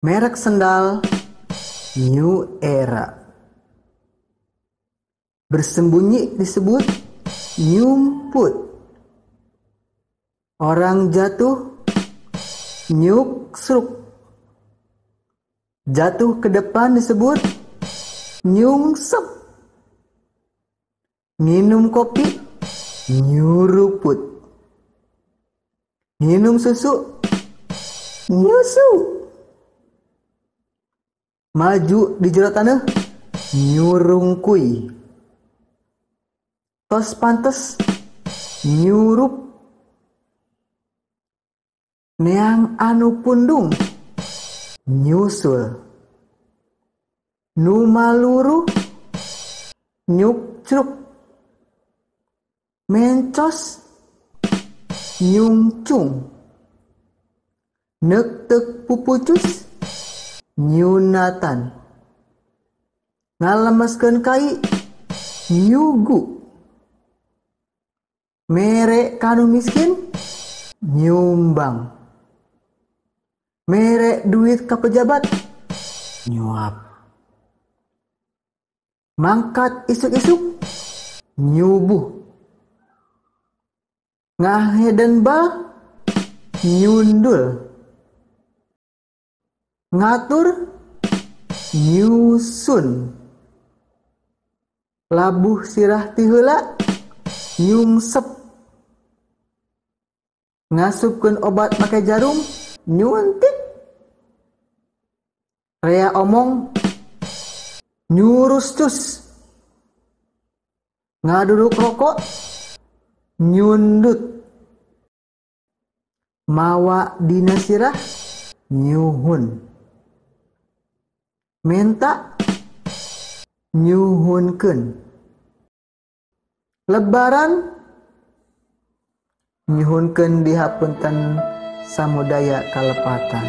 Merek sendal New Era. Bersembunyi disebut nyumput. Orang jatuh nyuksruk. Jatuh ke depan disebut nyungsep. Minum kopi nyuruput. Minum susu nyusu. Maju di jero tanah nyurungkui. Tos pantes nyurup. Neang anu pundung nyusul. Nu maluru nyukcruk. Mencos nyungcung. Nektek pupucus nyunatan. Ngalemeskeun kai nyugu. Mere kanu miskin nyumbang. Mere duit ka pejabat nyuap. Mangkat isuk-isuk nyubuh. Ngaheden bal nyundul. Ngatur nyusun. Labuh sirah ti heula nyungsep. Ngasupkeun obat make jarum nyuntik. Rea omong nyurustus. Ngaduruk rokok nyundut. Mawa dina sirah nyuhun. Menta nyuhunkeun. Lebaran nyuhunkeun dihapunten samudaya kalepatan.